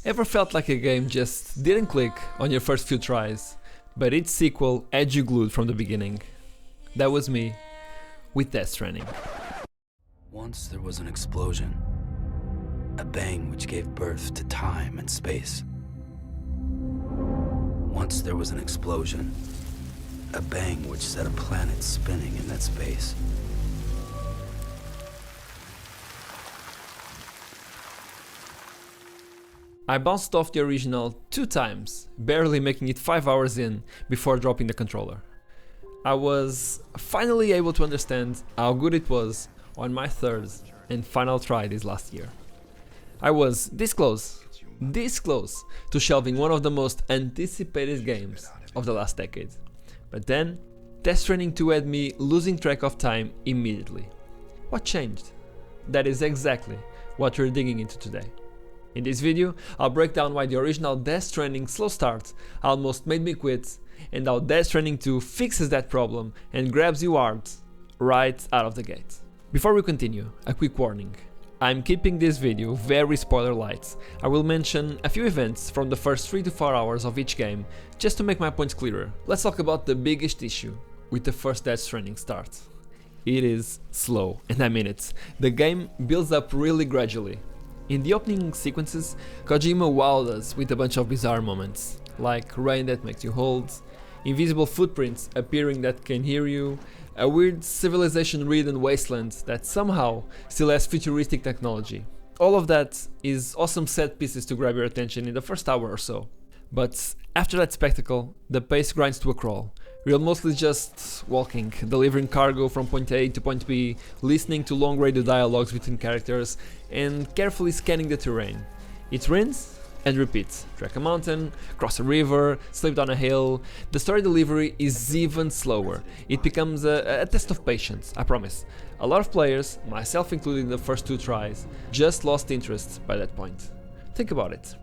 Ever felt like a game just didn't click on your first few tries, but its sequel had you glued from the beginning? That was me, with Death Stranding. Once there was an explosion, a bang which gave birth to time and space. Once there was an explosion, a bang which set a planet spinning in that space. I bounced off the original 2 times, barely making it 5 hours in before dropping the controller. I was finally able to understand how good it was on my 3rd and final try this last year. I was this close to shelving one of the most anticipated games of the last decade. But then, Death Stranding 2 had me losing track of time immediately. What changed? That is exactly what we're digging into today. In this video, I'll break down why the original Death Stranding slow start almost made me quit, and how Death Stranding 2 fixes that problem and grabs you hard right out of the gate. Before we continue, a quick warning. I'm keeping this video very spoiler light. I will mention a few events from the first 3 to 4 hours of each game, just to make my points clearer. Let's talk about the biggest issue with the first Death Stranding start. It is slow, and I mean it. The game builds up really gradually. In the opening sequences, Kojima wowed us with a bunch of bizarre moments, like rain that makes you hold, invisible footprints appearing that can hear you, a weird civilization-ridden wasteland that somehow still has futuristic technology. All of that is awesome set pieces to grab your attention in the first hour or so. But after that spectacle, the pace grinds to a crawl. We're mostly just walking, delivering cargo from point A to point B, listening to long radio dialogues between characters, and carefully scanning the terrain. It rinse and repeats. Trek a mountain, cross a river, slip down a hill. The story delivery is even slower. It becomes a test of patience, I promise. A lot of players, myself included in the first 2 tries, just lost interest by that point. Think about it.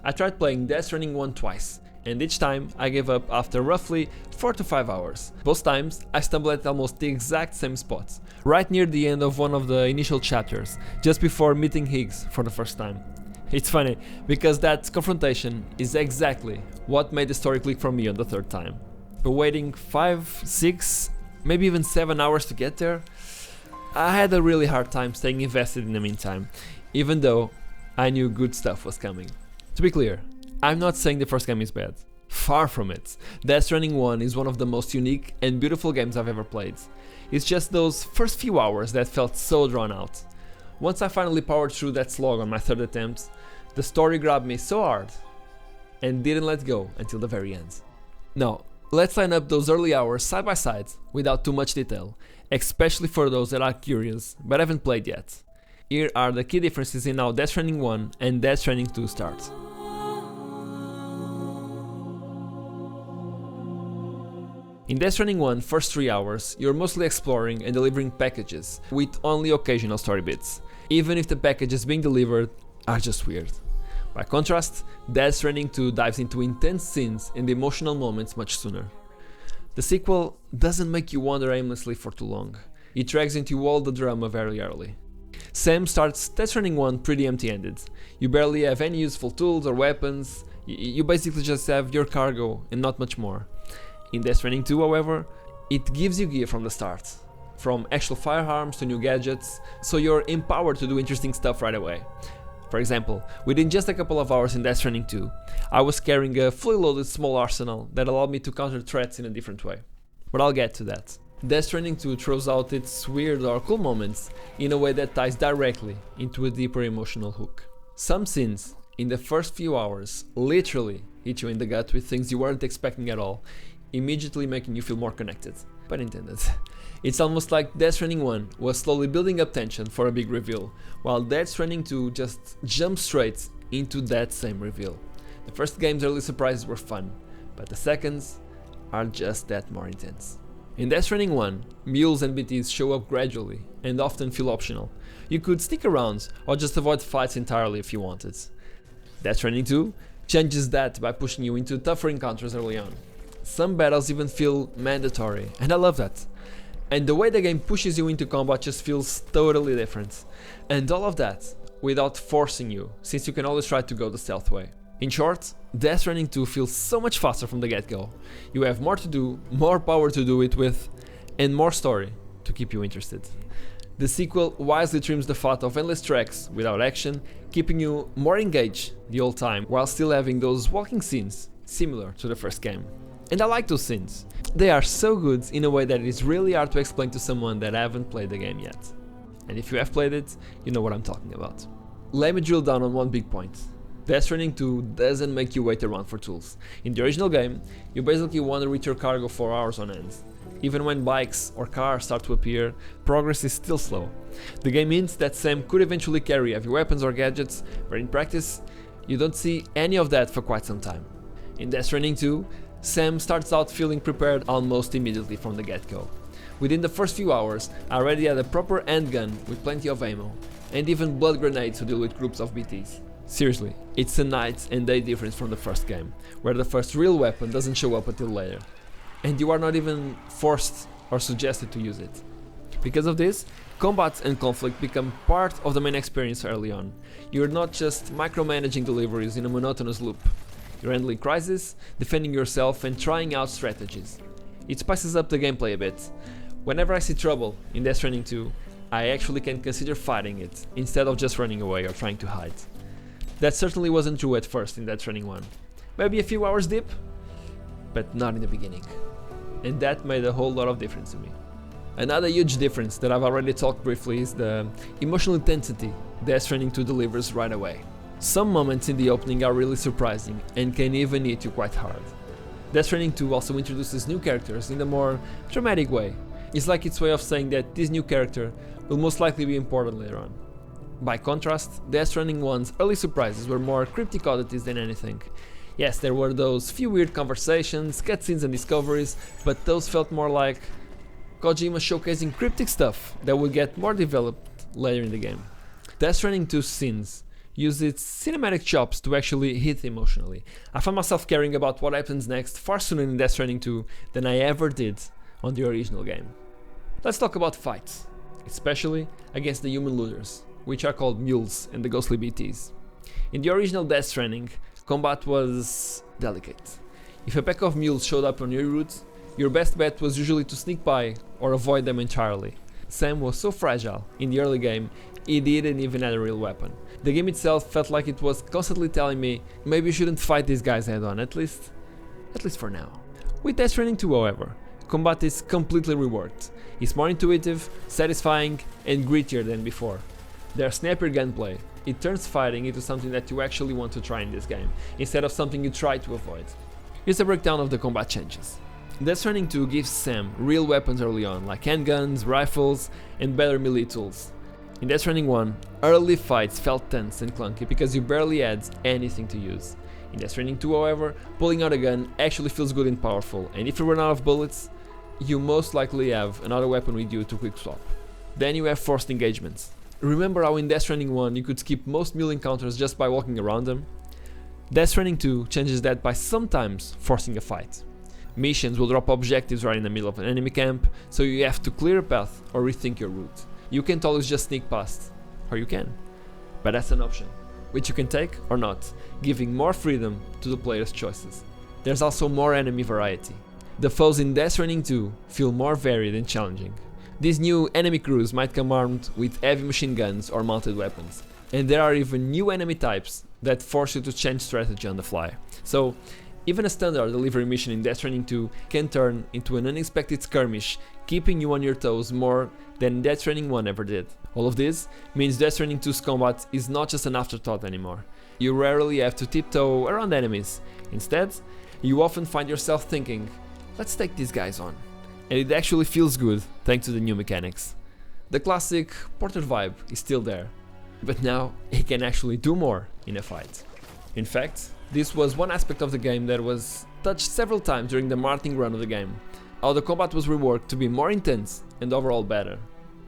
I tried playing Death Stranding 1 twice, and each time I gave up after roughly 4 to 5 hours. Both times I stumbled at almost the exact same spot, right near the end of one of the initial chapters, just before meeting Higgs for the first time. It's funny, because that confrontation is exactly what made the story click for me on the 3rd time. But waiting 5, 6, maybe even 7 hours to get there, I had a really hard time staying invested in the meantime, even though I knew good stuff was coming. To be clear, I'm not saying the first game is bad. Far from it. Death Stranding 1 is one of the most unique and beautiful games I've ever played. It's just those first few hours that felt so drawn out. Once I finally powered through that slog on my 3rd attempt, the story grabbed me so hard and didn't let go until the very end. Now, let's line up those early hours side by side without too much detail, especially for those that are curious but haven't played yet. Here are the key differences in how Death Stranding 1 and Death Stranding 2 start. In Death Stranding 1 first 3 hours, you're mostly exploring and delivering packages, with only occasional story bits, even if the packages being delivered are just weird. By contrast, Death Stranding 2 dives into intense scenes and emotional moments much sooner. The sequel doesn't make you wander aimlessly for too long. It drags into all the drama very early. Sam starts Death Stranding 1 pretty empty-handed. You barely have any useful tools or weapons, you basically just have your cargo and not much more. In Death Stranding 2, however, it gives you gear from the start, from actual firearms to new gadgets, so you're empowered to do interesting stuff right away. For example, within just a couple of hours in Death Stranding 2, I was carrying a fully loaded small arsenal that allowed me to counter threats in a different way. But I'll get to that. Death Stranding 2 throws out its weird or cool moments in a way that ties directly into a deeper emotional hook. Some scenes in the first few hours literally hit you in the gut with things you weren't expecting at all, immediately making you feel more connected. Pun intended. It's almost like Death Stranding 1 was slowly building up tension for a big reveal, while Death Stranding 2 just jumped straight into that same reveal. The first game's early surprises were fun, but the seconds are just that more intense. In Death Stranding 1, mules and BTs show up gradually and often feel optional. You could stick around or just avoid fights entirely if you wanted. Death Stranding 2 changes that by pushing you into tougher encounters early on. Some battles even feel mandatory, and I love that. And the way the game pushes you into combat just feels totally different. And all of that without forcing you, since you can always try to go the stealth way. In short, Death Stranding 2 feels so much faster from the get-go. You have more to do, more power to do it with, and more story to keep you interested. The sequel wisely trims the fat of endless tracks without action, keeping you more engaged the whole time while still having those walking scenes similar to the first game. And I like those scenes. They are so good in a way that it is really hard to explain to someone that haven't played the game yet. And if you have played it, you know what I'm talking about. Let me drill down on one big point. Death Stranding 2 doesn't make you wait around for tools. In the original game, you basically wander with your cargo for hours on end. Even when bikes or cars start to appear, progress is still slow. The game hints that Sam could eventually carry heavy weapons or gadgets, but in practice, you don't see any of that for quite some time. In Death Stranding 2, Sam starts out feeling prepared almost immediately from the get-go. Within the first few hours, I already had a proper handgun with plenty of ammo, and even blood grenades to deal with groups of BTs. Seriously, it's a night and day difference from the first game, where the first real weapon doesn't show up until later. And you are not even forced or suggested to use it. Because of this, combat and conflict become part of the main experience early on. You're not just micromanaging deliveries in a monotonous loop. You're handling crises, defending yourself and trying out strategies. It spices up the gameplay a bit. Whenever I see trouble in Death Stranding 2, I actually can consider fighting it, instead of just running away or trying to hide. That certainly wasn't true at first in Death Stranding 1. Maybe a few hours deep, but not in the beginning. And that made a whole lot of difference to me. Another huge difference that I've already talked briefly is the emotional intensity Death Stranding 2 delivers right away. Some moments in the opening are really surprising and can even hit you quite hard. Death Stranding 2 also introduces new characters in a more dramatic way. It's like its way of saying that this new character will most likely be important later on. By contrast, Death Stranding 1's early surprises were more cryptic oddities than anything. Yes, there were those few weird conversations, cutscenes and discoveries, but those felt more like Kojima showcasing cryptic stuff that would get more developed later in the game. Death Stranding 2's scenes use its cinematic chops to actually hit emotionally. I found myself caring about what happens next far sooner in Death Stranding 2 than I ever did on the original game. Let's talk about fights, especially against the human looters, which are called mules and the ghostly BTs. In the original Death Stranding, combat was delicate. If a pack of mules showed up on your route, your best bet was usually to sneak by or avoid them entirely. Sam was so fragile in the early game, he didn't even have a real weapon. The game itself felt like it was constantly telling me, maybe you shouldn't fight these guys head on, at least for now. With Death Stranding 2, however, combat is completely reworked. It's more intuitive, satisfying, and grittier than before. There's snappier gunplay. It turns fighting into something that you actually want to try in this game, instead of something you try to avoid. Here's a breakdown of the combat changes. Death Stranding 2 gives Sam real weapons early on, like handguns, rifles, and better melee tools. In Death Stranding 1, early fights felt tense and clunky because you barely had anything to use. In Death Stranding 2, however, pulling out a gun actually feels good and powerful, and if you run out of bullets, you most likely have another weapon with you to quick swap. Then you have forced engagements. Remember how in Death Stranding 1 you could skip most mule encounters just by walking around them? Death Stranding 2 changes that by sometimes forcing a fight. Missions will drop objectives right in the middle of an enemy camp, so you have to clear a path or rethink your route. You can't always just sneak past, or you can, but that's an option, which you can take or not, giving more freedom to the player's choices. There's also more enemy variety. The foes in Death Stranding 2 feel more varied and challenging. These new enemy crews might come armed with heavy machine guns or mounted weapons, and there are even new enemy types that force you to change strategy on the fly. So, even a standard delivery mission in Death Stranding 2 can turn into an unexpected skirmish, keeping you on your toes more than Death Stranding 1 ever did. All of this means Death Stranding 2's combat is not just an afterthought anymore. You rarely have to tiptoe around enemies. Instead, you often find yourself thinking, let's take these guys on. And it actually feels good thanks to the new mechanics. The classic Porter vibe is still there, but now he can actually do more in a fight. In fact, this was one aspect of the game that was touched several times during the marketing run of the game, how the combat was reworked to be more intense and overall better.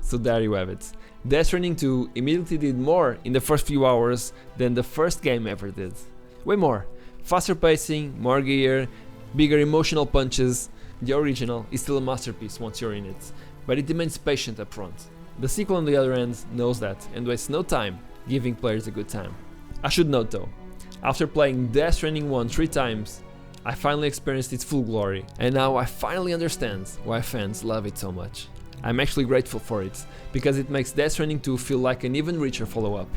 So there you have it. Death Stranding 2 immediately did more in the first few hours than the first game ever did. Way more. Faster pacing, more gear, bigger emotional punches. The original is still a masterpiece once you're in it, but it demands patience up front. The sequel on the other hand knows that and wastes no time giving players a good time. I should note though, after playing Death Stranding 1 3 times, I finally experienced its full glory, and now I finally understand why fans love it so much. I'm actually grateful for it, because it makes Death Stranding 2 feel like an even richer follow-up.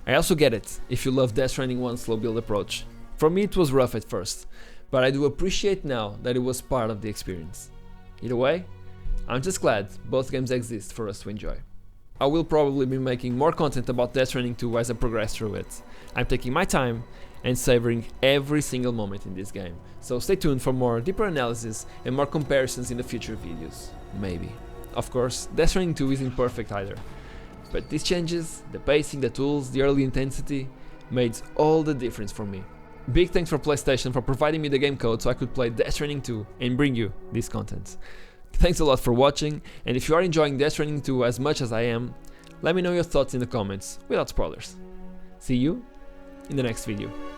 I also get it if you love Death Stranding 1's slow build approach. For me it was rough at first, but I do appreciate now that it was part of the experience. Either way, I'm just glad both games exist for us to enjoy. I will probably be making more content about Death Stranding 2 as I progress through it. I'm taking my time and savoring every single moment in this game, so stay tuned for more deeper analysis and more comparisons in the future videos. Maybe. Of course, Death Stranding 2 isn't perfect either, but these changes, the pacing, the tools, the early intensity, made all the difference for me. Big thanks for PlayStation for providing me the game code so I could play Death Stranding 2 and bring you this content. Thanks a lot for watching, and if you are enjoying Death Stranding 2 as much as I am, let me know your thoughts in the comments without spoilers. See you in the next video.